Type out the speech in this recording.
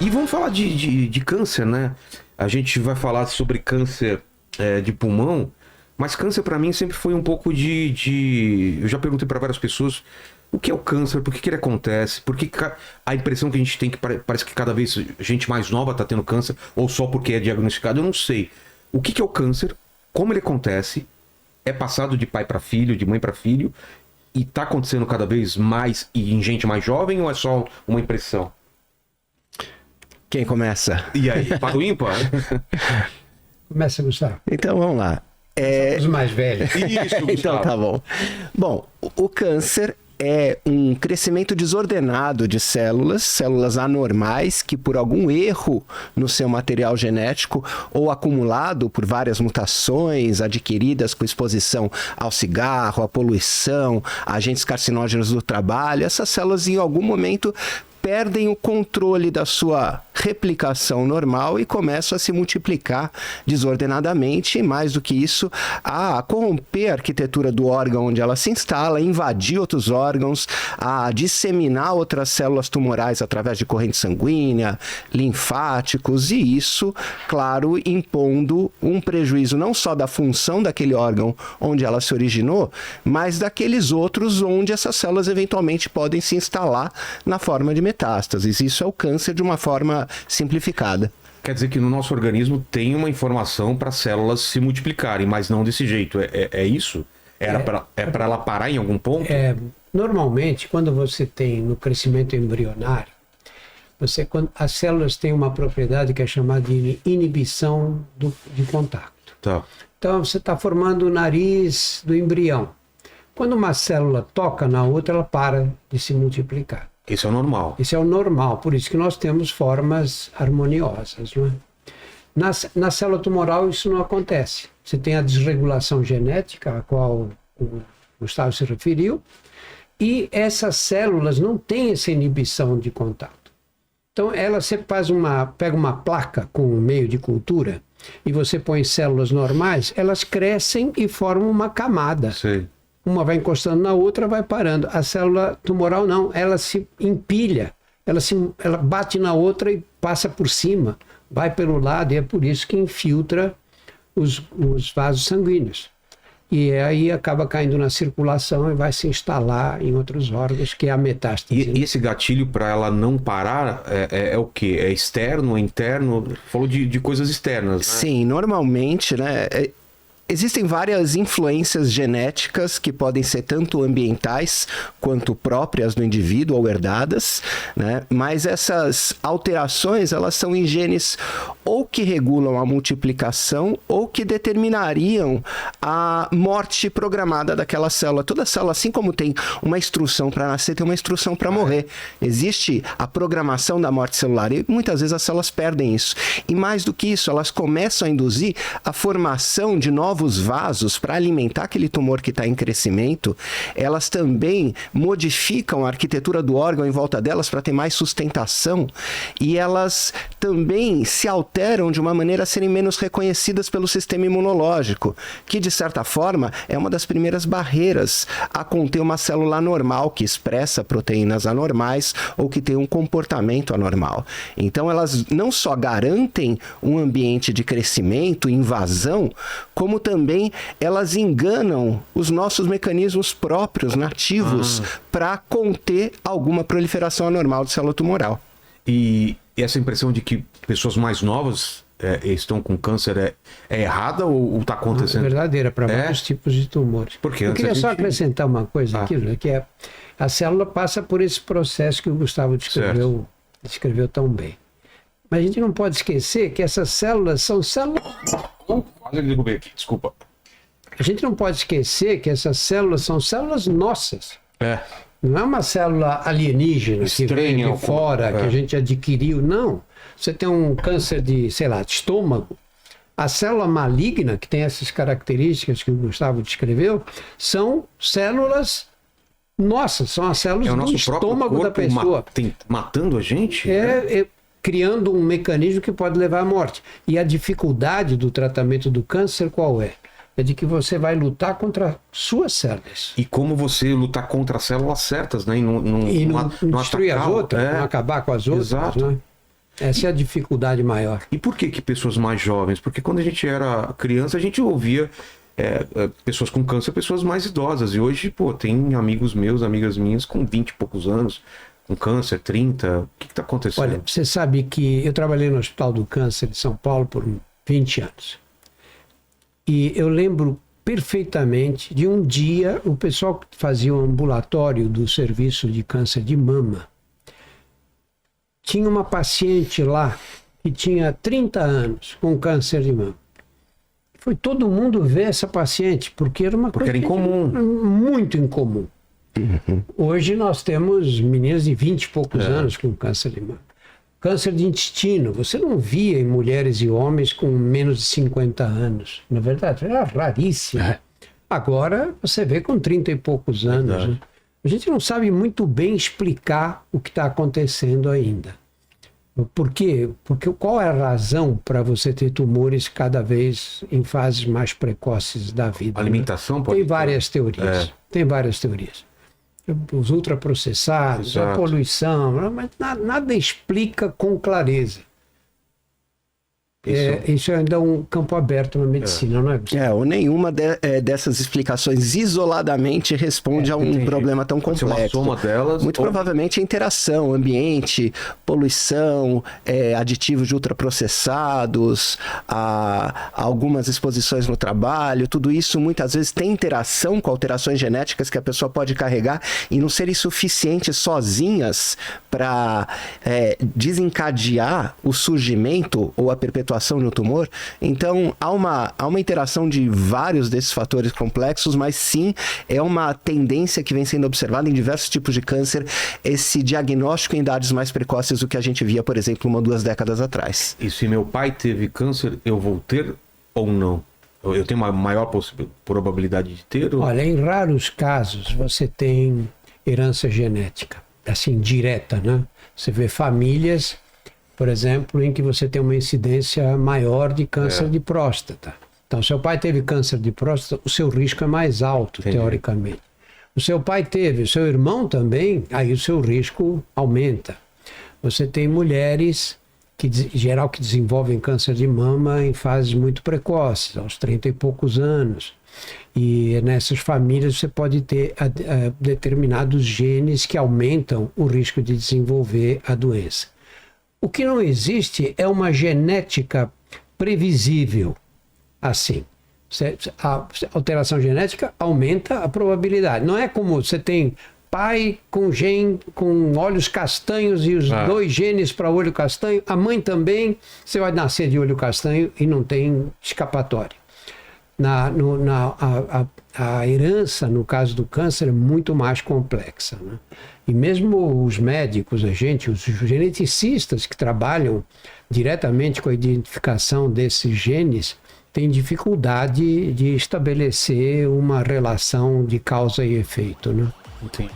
E vamos falar de câncer, né? A gente vai falar sobre câncer de pulmão, mas câncer para mim sempre foi um pouco Eu já perguntei para várias pessoas o que é o câncer, por que ele acontece, por que a impressão que a gente tem que parece que cada vez gente mais nova tá tendo câncer, ou só porque é diagnosticado, eu não sei. O que é o câncer, como ele acontece, é passado de pai para filho, de mãe para filho, e tá acontecendo cada vez mais e em gente mais jovem, ou é só uma impressão? Quem começa? E aí, para o ímpar? Começa, Gustavo. Então vamos lá. Os mais velhos. Isso, Gustavo. Então tá bom. Bom, o câncer é um crescimento desordenado de células anormais que por algum erro no seu material genético ou acumulado por várias mutações adquiridas com exposição ao cigarro, à poluição, a agentes carcinógenos do trabalho, essas células em algum momento perdem o controle da sua replicação normal e começam a se multiplicar desordenadamente e, mais do que isso, a corromper a arquitetura do órgão onde ela se instala, invadir outros órgãos, a disseminar outras células tumorais através de corrente sanguínea, linfáticos, e isso, claro, impondo um prejuízo não só da função daquele órgão onde ela se originou, mas daqueles outros onde essas células eventualmente podem se instalar na forma de metástases. Isso é o câncer de uma forma simplificada. Quer dizer que no nosso organismo tem uma informação para as células se multiplicarem, mas não desse jeito. É isso? Para ela parar em algum ponto? Normalmente, quando você tem no crescimento embrionário, quando as células têm uma propriedade que é chamada de inibição de contato. Tá. Então, você está formando o nariz do embrião. Quando uma célula toca na outra, ela para de se multiplicar. Isso é o normal. Isso é o normal, por isso que nós temos formas harmoniosas, não é? Na célula tumoral isso não acontece. Você tem a desregulação genética, a qual o Gustavo se referiu, e essas células não têm essa inibição de contato. Então, você pega uma placa com um meio de cultura e você põe células normais, elas crescem e formam uma camada. Sei. Uma vai encostando na outra, vai parando. A célula tumoral não, ela se empilha, ela bate na outra e passa por cima, vai pelo lado, e é por isso que infiltra os vasos sanguíneos. E aí acaba caindo na circulação e vai se instalar em outros órgãos, que é a metástase. E esse gatilho para ela não parar é o quê? É externo, é interno? Falou de coisas externas, né? Sim, normalmente, né? Existem várias influências genéticas que podem ser tanto ambientais quanto próprias do indivíduo ou herdadas, né? Mas essas alterações, elas são em genes ou que regulam a multiplicação ou que determinariam a morte programada daquela célula. Toda célula, assim como tem uma instrução para nascer, tem uma instrução para morrer. Existe a programação da morte celular e muitas vezes as células perdem isso. E mais do que isso, elas começam a induzir a formação de novos vasos para alimentar aquele tumor que está em crescimento. Elas também modificam a arquitetura do órgão em volta delas para ter mais sustentação, e elas também se alteram de uma maneira a serem menos reconhecidas pelo sistema imunológico, que de certa forma é uma das primeiras barreiras a conter uma célula anormal que expressa proteínas anormais ou que tem um comportamento anormal. Então elas não só garantem um ambiente de crescimento, invasão, como também elas enganam os nossos mecanismos próprios, nativos, para conter alguma proliferação anormal de célula tumoral. E essa impressão de que pessoas mais novas estão com câncer é errada ou está acontecendo? É verdadeira, para vários tipos de tumores. Porque eu queria só acrescentar uma coisa aqui, que a célula passa por esse processo que o Gustavo descreveu tão bem. Mas a gente não pode esquecer que essas células são células... Quase derrubei aqui, desculpa. A gente não pode esquecer que essas células são células nossas. Não é uma célula alienígena que vem de fora, que a gente adquiriu. Não. Você tem um câncer de estômago. A célula maligna, que tem essas características que o Gustavo descreveu, são células nossas, são as células do estômago da pessoa. Matando a gente? Criando um mecanismo que pode levar à morte. E a dificuldade do tratamento do câncer qual é? É de que você vai lutar contra suas células. E como você lutar contra as células certas, né? E não destruir as outras, não acabar com as outras. Exato. Né? Essa é a dificuldade maior. E por que pessoas mais jovens? Porque quando a gente era criança, a gente ouvia pessoas com câncer, pessoas mais idosas. E hoje, pô, tem amigos meus, amigas minhas com 20 e poucos anos, com câncer, 30. O que está acontecendo? Olha, você sabe que eu trabalhei no Hospital do Câncer de São Paulo por 20 anos. E eu lembro perfeitamente de um dia o pessoal que fazia o ambulatório do serviço de câncer de mama tinha uma paciente lá que tinha 30 anos com câncer de mama. Foi todo mundo ver essa paciente, porque era uma coisa era incomum. Muito incomum. Hoje nós temos meninas de 20 e poucos anos com câncer de mama. Câncer de intestino, você não via em mulheres e homens com menos de 50 anos. Na verdade, era raríssimo. Agora você vê com 30 e poucos anos. Né? A gente não sabe muito bem explicar o que está acontecendo ainda. Por quê? Porque qual é a razão para você ter tumores cada vez em fases mais precoces da vida? Alimentação, né? pode Tem várias teorias. Tem várias teorias. Os ultraprocessados, a poluição, mas nada explica com clareza. Isso ainda é um campo aberto na medicina, não é? Ou nenhuma dessas explicações isoladamente responde a um problema tão complexo. Uma soma delas, muito provavelmente a interação, ambiente, poluição, aditivos de ultraprocessados, algumas exposições no trabalho, tudo isso muitas vezes tem interação com alterações genéticas que a pessoa pode carregar e não serem suficientes sozinhas para desencadear o surgimento ou a perpetuação no tumor. Então, há uma interação de vários desses fatores complexos, mas sim, é uma tendência que vem sendo observada em diversos tipos de câncer, esse diagnóstico em idades mais precoces do que a gente via, por exemplo, 1 ou 2 décadas atrás. E se meu pai teve câncer, eu vou ter ou não? Eu tenho uma maior probabilidade de ter? Olha, em raros casos você tem herança genética, assim, direta, né? Você vê famílias, por exemplo, em que você tem uma incidência maior de câncer de próstata. Então, seu pai teve câncer de próstata, o seu risco é mais alto, teoricamente. O seu pai teve, o seu irmão também, aí o seu risco aumenta. Você tem mulheres, em geral, que desenvolvem câncer de mama em fases muito precoces, aos 30 e poucos anos. E nessas famílias você pode ter determinados genes que aumentam o risco de desenvolver a doença. O que não existe é uma genética previsível. Assim, a alteração genética aumenta a probabilidade. Não é como você tem pai com gene com olhos castanhos e os 2 genes para olho castanho, a mãe também, você vai nascer de olho castanho e não tem escapatória. A herança, no caso do câncer, é muito mais complexa, né? E mesmo os médicos, os geneticistas que trabalham diretamente com a identificação desses genes, têm dificuldade de estabelecer uma relação de causa e efeito, né? Entendi.